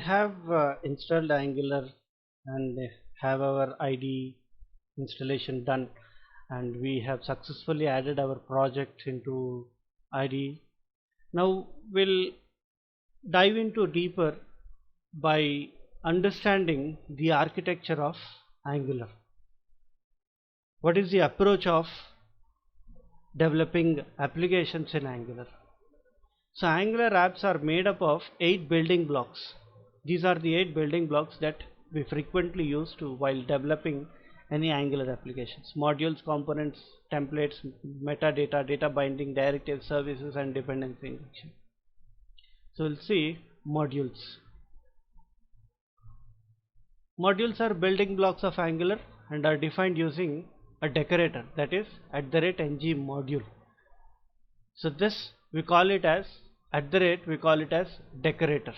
have installed Angular and have our IDE installation done, and we have successfully added our project into IDE. Now we'll dive into deeper by understanding the architecture of Angular. What is the approach of developing applications in Angular? So Angular apps are made up of 8 building blocks. These are the 8 building blocks that we frequently use while developing any Angular applications: modules, components, templates, metadata, data binding, directives, services, and dependency injection. So we'll see modules. Modules are building blocks of Angular and are defined using a decorator, that is @ng module. So this we call it as we call it as decorator,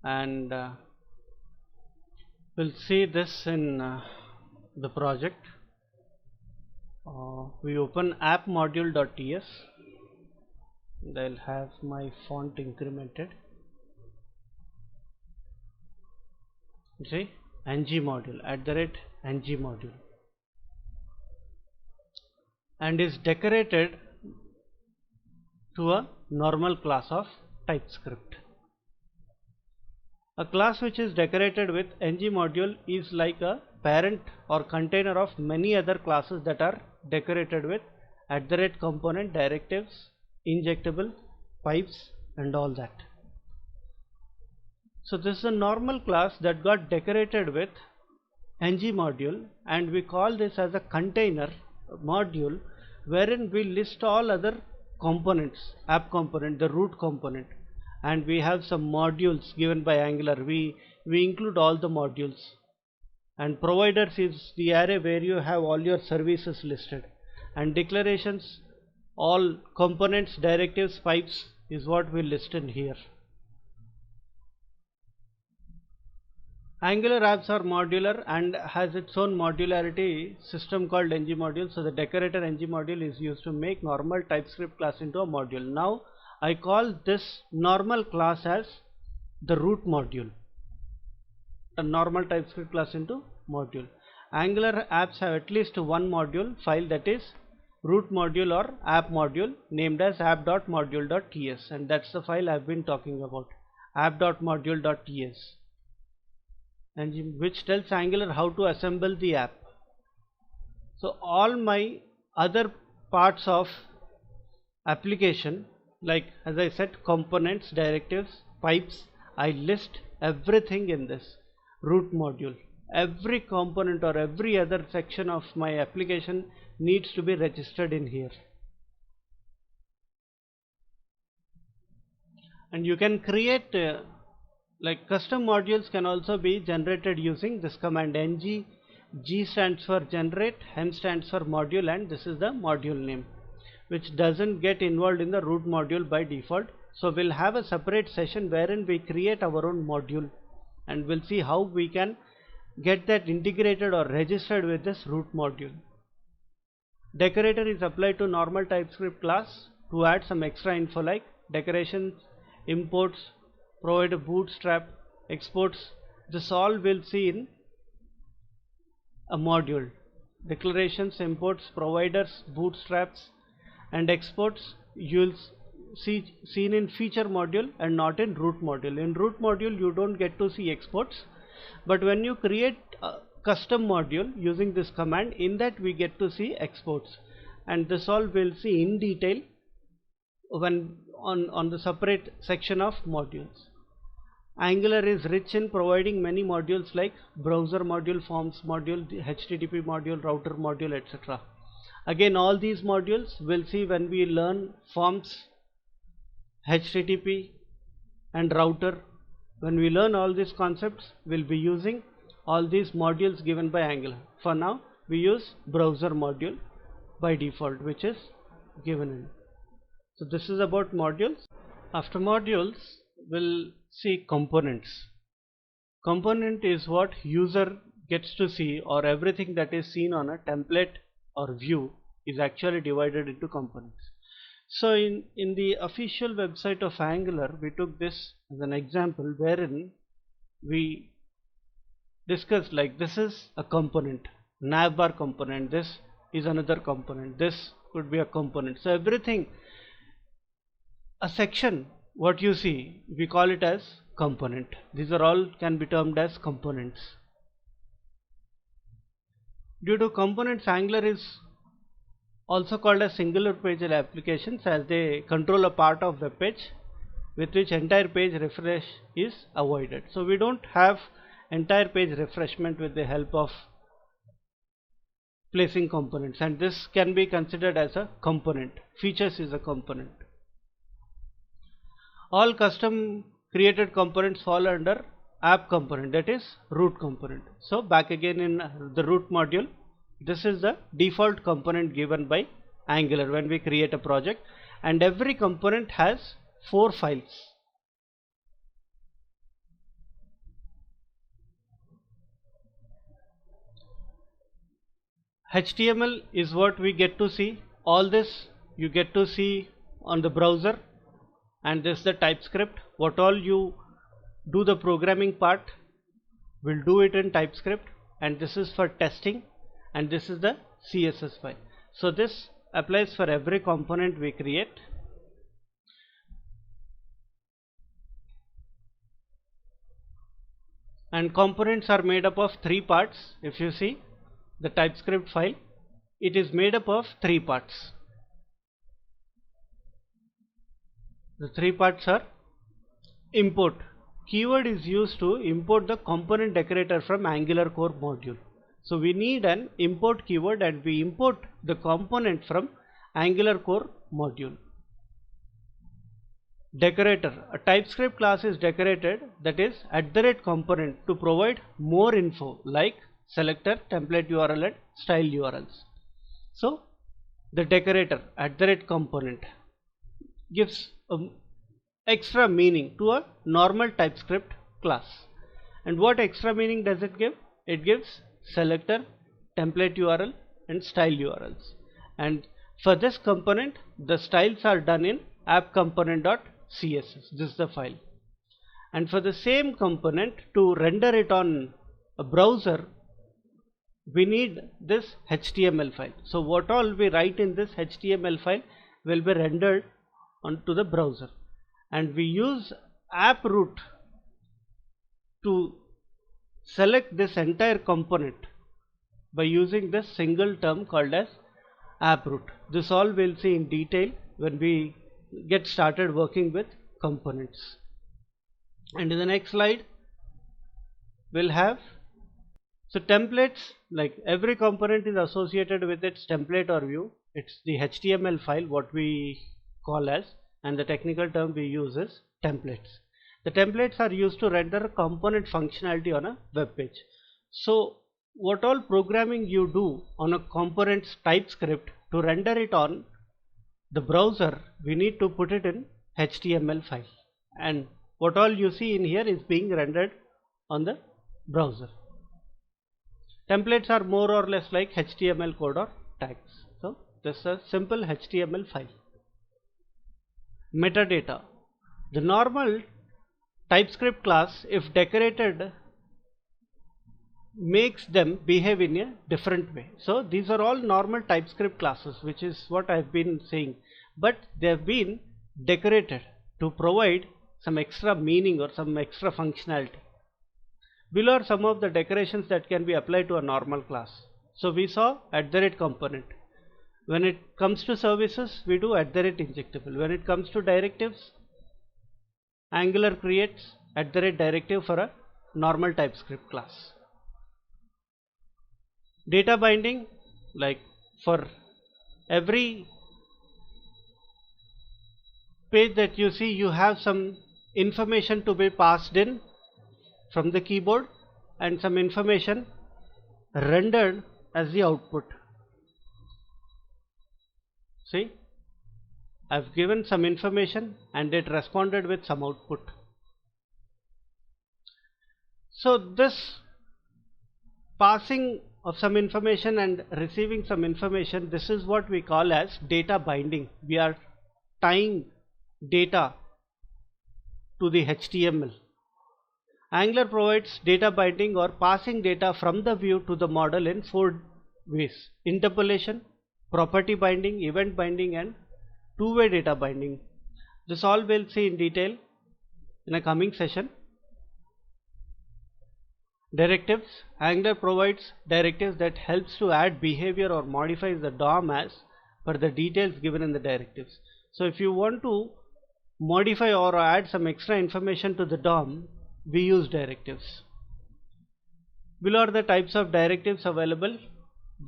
and we'll see this in the project. We open app module.ts. I'll have my font incremented. See, ng module, @ng module, and is decorated to a normal class of TypeScript. A class which is decorated with ng module is like a parent or container of many other classes that are decorated with @component, directives, injectable, pipes, and all that. So this is a normal class that got decorated with ng module, and we call this as a container module, wherein we list all other components: app component, the root component, and we have some modules given by Angular. We include all the modules, and providers is the array where you have all your services listed, and declarations, all components, directives, pipes is what we list in here. Angular apps are modular and has its own modularity system called ng module. So the decorator ng module is used to make normal TypeScript class into a module. Now I call this normal class as the root module, a normal TypeScript class into module. Angular apps have at least one module file, that is root module or app module, named as app.module.ts, and that's the file I've been talking about, app.module.ts, and which tells Angular how to assemble the app. So all my other parts of application, like as I said, components, directives, pipes, I list everything in this root module. Every component or every other section of my application needs to be registered in here. And you can create like custom modules can also be generated using this command ng. G stands for generate, m stands for module, and this is the module name, which doesn't get involved in the root module by default. So we'll have a separate session wherein we create our own module, and we'll see how we can get that integrated or registered with this root module. Decorator is applied to normal TypeScript class to add some extra info like decorations, imports, provide a bootstrap, exports. This all we'll see in a module. Declarations, imports, providers, bootstraps, and exports you'll see seen in feature module and not in root module. In root module you don't get to see exports, but when you create a custom module using this command, in that we get to see exports, and this all we'll see in detail when on the separate section of modules. Angular is rich in providing many modules like browser module, forms module, HTTP module, router module, etc. Again, all these modules we'll see when we learn forms, HTTP, and router. When we learn all these concepts, we'll be using all these modules given by Angular. For now, we use browser module by default, which is given in. So this is about modules. After modules, we'll see components. Component is what user gets to see, or everything that is seen on a template or view is actually divided into components. So in the official website of Angular, we took this as an example wherein we discussed like this is a component, navbar component, this is another component, this could be a component. So everything, a section, what you see, we call it as component. These are all can be termed as components. Due to components, Angular is also called as singular page applications, as they control a part of web page with which entire page refresh is avoided. So we don't have entire page refreshment with the help of placing components, and this can be considered as a component. Features is a component. All custom created components fall under app component, that is root component. So back again in the root module, this is the default component given by Angular when we create a project, and every component has 4 files. HTML is what we get to see. All this you get to see on the browser, and this is the TypeScript. What all you do the programming part will do it in TypeScript, and this is for testing, and this is the CSS file. So this applies for every component we create. And components are made up of 3 parts. If you see the TypeScript file, it is made up of 3 parts. The 3 parts are import. Keyword is used to import the component decorator from Angular core module. So we need an import keyword, and we import the component from Angular core module. Decorator. A TypeScript class is decorated, that is @component, to provide more info like selector, template URL and style URLs. So the decorator @component gives extra meaning to a normal TypeScript class. And what extra meaning does it give? It gives selector, template URL and style URLs. And for this component, the styles are done in appcomponent.css. This is the file. And for the same component, to render it on a browser, we need this HTML file. So what all we write in this HTML file will be rendered onto the browser, and we use app root to select this entire component by using this single term called as app root. This all we'll see in detail when we get started working with components. And in the next slide we'll have, so templates, like every component is associated with its template or view. It's the HTML file what we call as, and the technical term we use is templates. The templates are used to render component functionality on a web page. So what all programming you do on a component's TypeScript, to render it on the browser, we need to put it in HTML file, and what all you see in here is being rendered on the browser. Templates are more or less like HTML code or tags. So this is a simple HTML file. Metadata. The normal TypeScript class, if decorated, makes them behave in a different way. So these are all normal TypeScript classes, which is what I've been saying, but they have been decorated to provide some extra meaning or some extra functionality. Below are some of the decorations that can be applied to a normal class. So we saw @component. When it comes to services, we do @injectable. When it comes to directives, Angular creates @directive for a normal TypeScript class. Data binding, like for every page that you see, you have some information to be passed in from the keyboard and some information rendered as the output. See, I've given some information and it responded with some output. So this passing of some information and receiving some information, this is what we call as data binding. We are tying data to the HTML. Angular provides data binding or passing data from the view to the model in 4 ways: interpolation, property binding, event binding, and two-way data binding. This all we'll see in detail in a coming session. Directives. Angular provides directives that helps to add behavior or modifies the DOM as per the details given in the directives. So if you want to modify or add some extra information to the DOM, we use directives. Below are the types of directives available.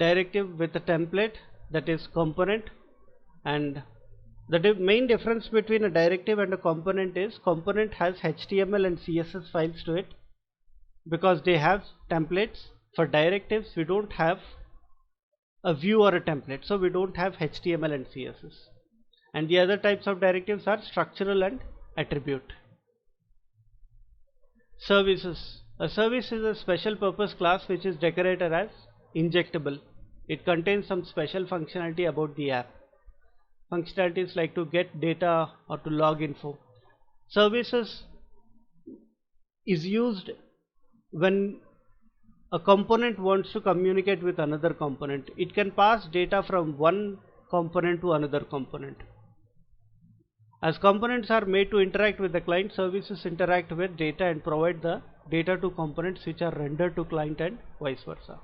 Directive with a template, that is component, and the main difference between a directive and a component is component has HTML and CSS files to it because they have templates. For directives we don't have a view or a template, so we don't have HTML and CSS. And the other types of directives are structural and attribute. Services. A service is a special purpose class which is decorated as injectable. It contains some special functionality about the app. Functionalities like to get data or to log info. Services is used when a component wants to communicate with another component. It can pass data from one component to another component. As components are made to interact with the client, services interact with data and provide the data to components which are rendered to client and vice versa.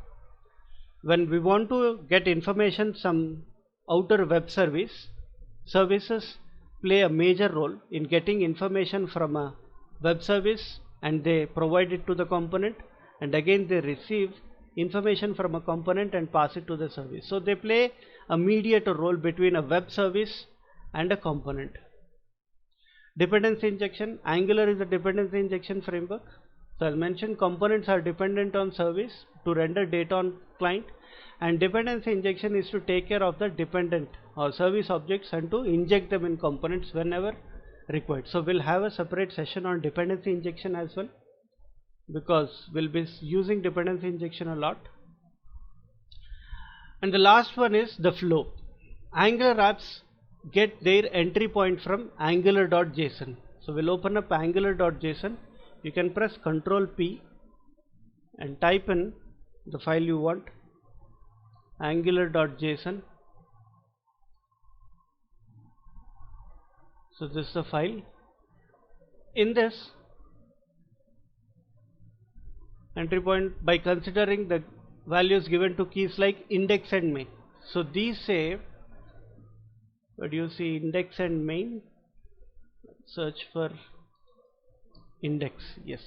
When we want to get information some outer web service, services play a major role in getting information from a web service, and they provide it to the component, and again they receive information from a component and pass it to the service. So they play a mediator role between a web service and a component. Dependency injection. Angular is a dependency injection framework. So I'll mention components are dependent on service to render data on client, and dependency injection is to take care of the dependent or service objects and to inject them in components whenever required. So we'll have a separate session on dependency injection as well, because we'll be using dependency injection a lot. And the last one is the flow. Angular apps get their entry point from angular.json. So we'll open up angular.json. You can press Ctrl P and type in the file you want, angular.json. So this is the file. In this entry point, by considering the values given to keys like index and main. So these say, what do you see, index and main? Search for index. Yes,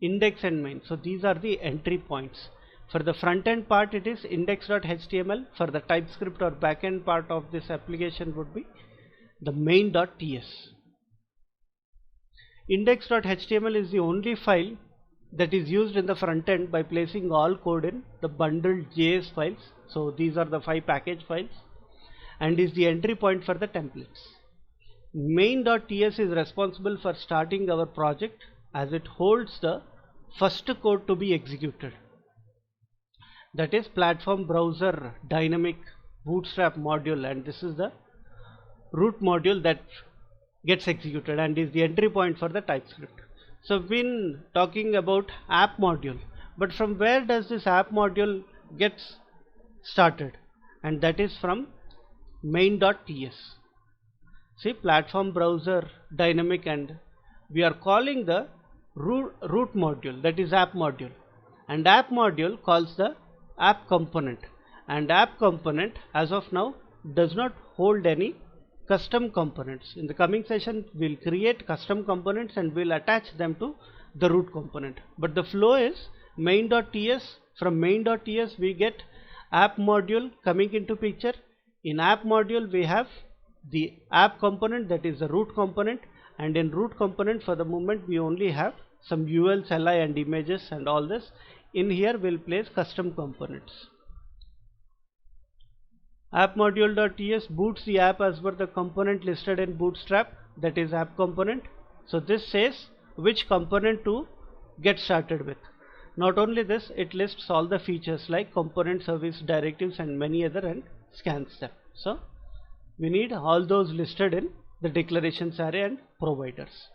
index and main. So these are the entry points. For the front end part it is index.html. For the TypeScript or backend part of this application would be the main.ts. Index.html is the only file that is used in the front end by placing all code in the bundled JS files. So these are the 5 package files, and is the entry point for the templates. Main.ts is responsible for starting our project, as it holds the first code to be executed, that is platform browser dynamic bootstrap module, and this is the root module that gets executed and is the entry point for the TypeScript. So we've been talking about app module, but from where does this app module gets started? And that is from main.ts. See, platform browser dynamic, and we are calling the root module, that is app module, and app module calls the app component, and app component as of now does not hold any custom components. In the coming session we'll create custom components and we'll attach them to the root component. But the flow is main.ts. From main.ts we get app module coming into picture. In app module we have the app component, that is the root component, and in root component for the moment we only have some ULs, li and images and all this. In here we'll place custom components. App module.ts boots the app as per the component listed in Bootstrap, that is app component. So this says which component to get started with. Not only this, it lists all the features like component, service, directives and many other, and scans them. So We need all those listed in the declarations array and providers.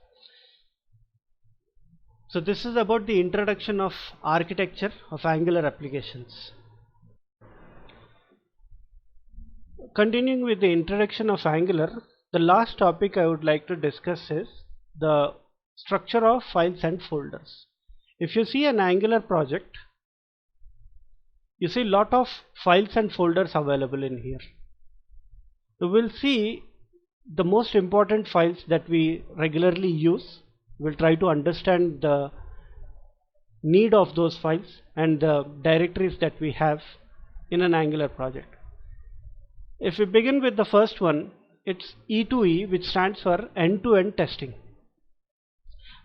So this is about the introduction of architecture of Angular applications. Continuing with the introduction of Angular, the last topic I would like to discuss is the structure of files and folders. If you see an Angular project, you see lot of files and folders available in here. You will see the most important files that we regularly use. We'll try to understand the need of those files and the directories that we have in an Angular project. If we begin with the first one, it's E2E, which stands for end-to-end testing.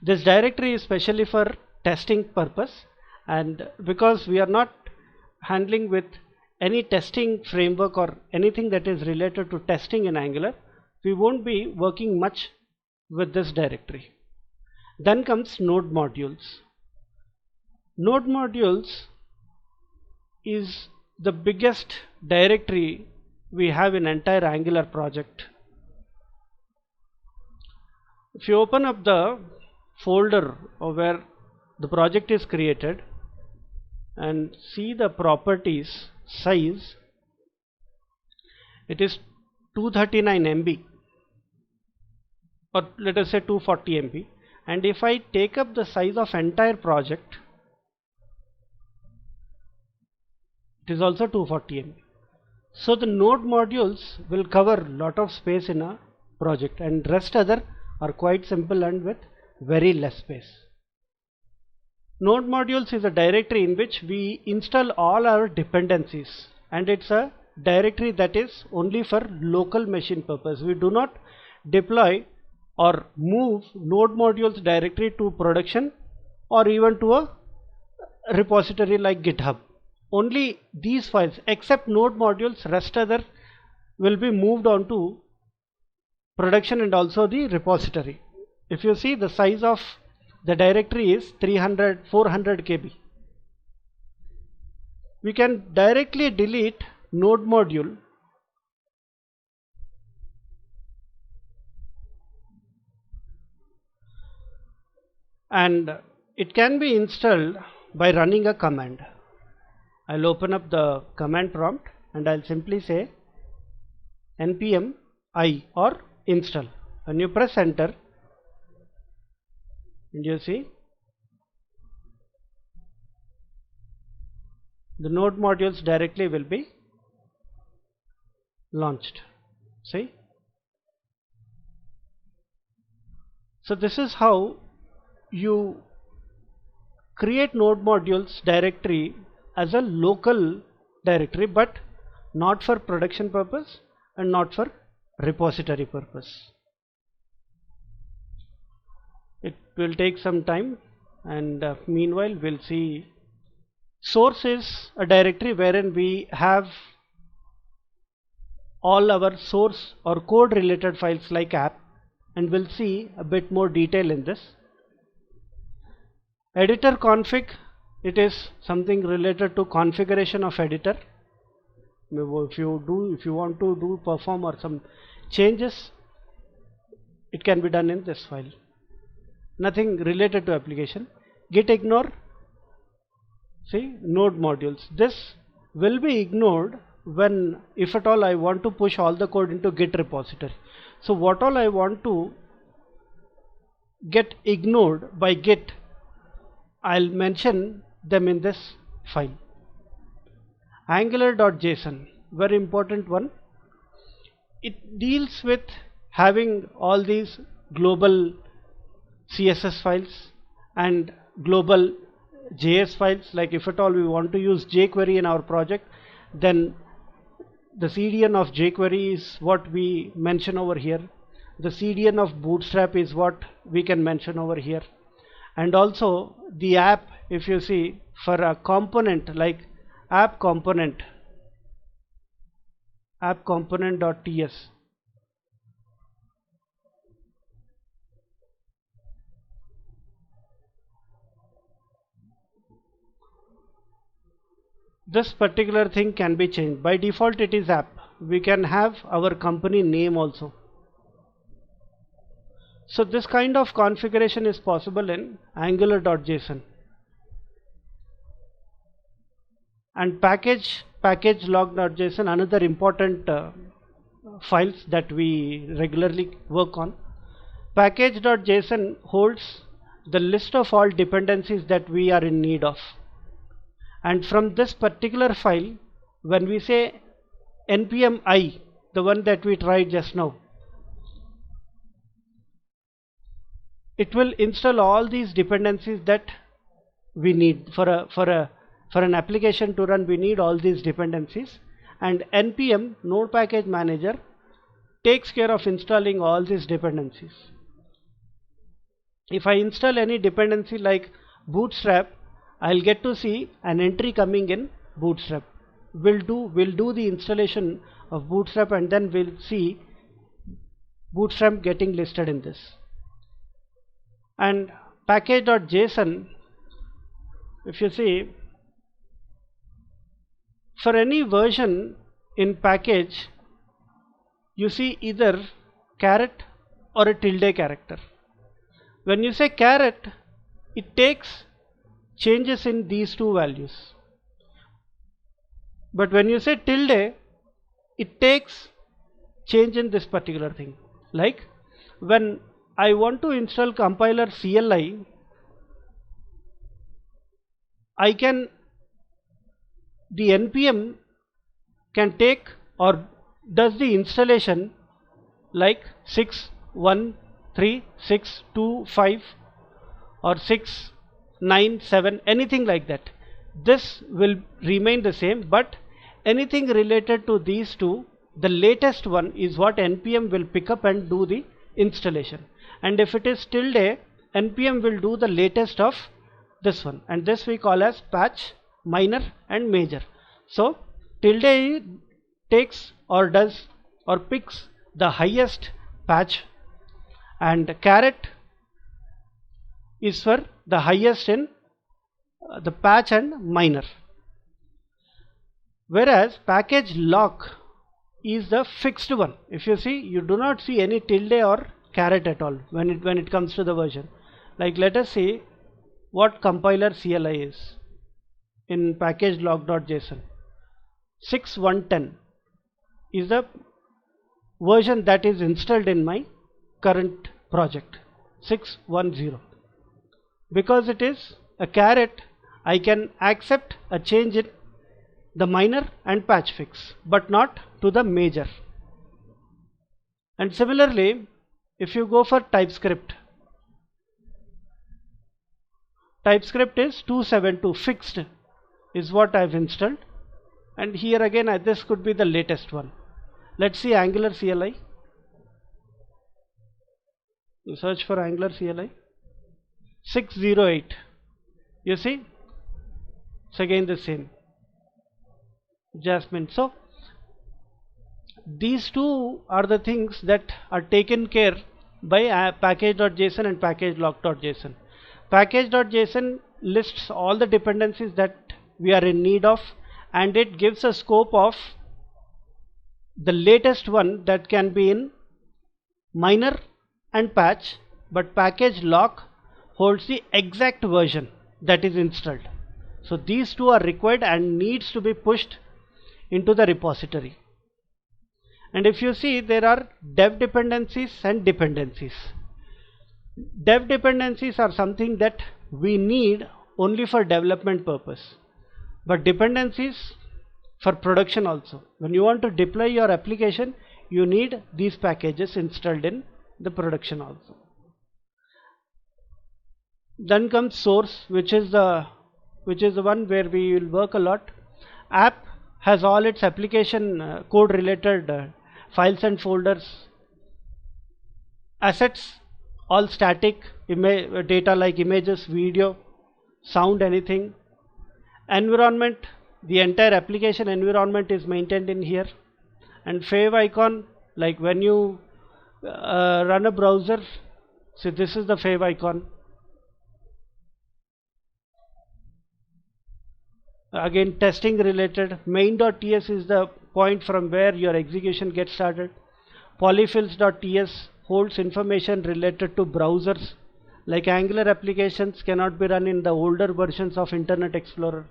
This directory is specially for testing purpose, and because we are not handling with any testing framework or anything that is related to testing in Angular, we won't be working much with this directory. Then comes node modules. Node modules is the biggest directory we have in entire Angular project. If you open up the folder where the project is created and see the properties size, it is 239 MB, or let us say 240 MB, and if I take up the size of entire project, it is also 240 MB. So the node modules will cover lot of space in a project, and rest other are quite simple and with very less space. Node modules is a directory in which we install all our dependencies, and it's a directory that is only for local machine purpose. We do not deploy or move node modules directly to production or even to a repository like GitHub. Only these files except node modules, rest other will be moved on to production and also the repository. If you see, the size of the directory is 400 KB. We can directly delete node module and it can be installed by running a command. I'll open up the command prompt and I'll simply say npm I or install. When you press enter, and you see the node modules directly will be launched. See, so this is how you create node modules directory as a local directory, but not for production purpose and not for repository purpose. It will take some time, and meanwhile we'll see. Source is a directory wherein we have all our source or code related files like app, and we'll see a bit more detail in this. Editor config, it is something related to configuration of editor. If you want to perform or some changes, it can be done in this file. Nothing related to application. Git ignore, see, node modules. This will be ignored when, if at all, I want to push all the code into Git repository. So what all I want to get ignored by Git, I'll mention them in this file. Angular.json, very important one. It deals with having all these global CSS files and global JS files. Like if at all we want to use jQuery in our project, then the CDN of jQuery is what we mention over here. The CDN of Bootstrap is what we can mention over here. And also the app, if you see, for a component like app component.ts. This particular thing can be changed. By default it is app, we can have our company name also. So this kind of configuration is possible in angular.json. And package log.json, another important files that we regularly work on. Package.json holds the list of all dependencies that we are in need of, and from this particular file, when we say npm I, the one that we tried just now, it will install all these dependencies that we need for an application to run. We need all these dependencies, and npm node package manager takes care of installing all these dependencies. If I install any dependency like Bootstrap, I'll get to see an entry coming in Bootstrap. We'll do the installation of Bootstrap, and then we'll see Bootstrap getting listed in this. And package.json, if you see, for any version in package, you see either caret or a tilde character. When you say caret, it takes changes in these two values, but when you say tilde, it takes change in this particular thing. Like when I want to install compiler CLI, the npm can take or does the installation like 61365 or 697, anything like that. This will remain the same, but anything related to these two, the latest one is what npm will pick up and do the installation. And if it is tilde, npm will do the latest of this one, and this we call as patch, minor and major. So tilde takes or does or picks the highest patch, and caret is for the highest in the patch and minor. Whereas package lock is the fixed one. If you see, you do not see any tilde or caret at all when it comes to the version. Like let us see what compiler CLI is in package log.json. 6.1.10 is the version that is installed in my current project, 6.1.0. Because it is a caret, I can accept a change in the minor and patch fix, but not to the major. And similarly, if you go for TypeScript, TypeScript is 272 fixed is what I've installed, and here again this could be the latest one. Let's see Angular CLI. You search for Angular CLI, 608. You see, it's again the same, Jasmine. So these two are the things that are taken care by package.json and package-lock.json. Package.json lists all the dependencies that we are in need of, and it gives a scope of the latest one that can be in minor and patch, but package lock holds the exact version that is installed. So these two are required and needs to be pushed into the repository. And if you see, there are dev dependencies and dependencies. Dev dependencies are something that we need only for development purpose, but dependencies for production also. When you want to deploy your application, you need these packages installed in the production also. Then comes source, which is the one where we will work a lot. App has all its application code related files and folders. Assets, all static data like images, video, sound, anything. Environment, the entire application environment is maintained in here. And fav icon, like when you run a browser, so this is the fav icon. Again, testing related. Main.ts is the point from where your execution gets started. Polyfills.ts holds information related to browsers, like Angular applications cannot be run in the older versions of Internet Explorer,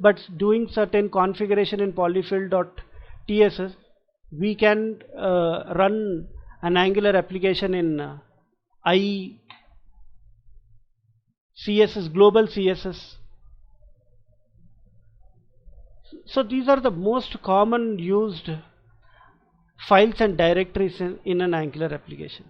but doing certain configuration in polyfill.ts, we can run an Angular application in CSS, global CSS. So these are the most common used files and directories in an Angular application.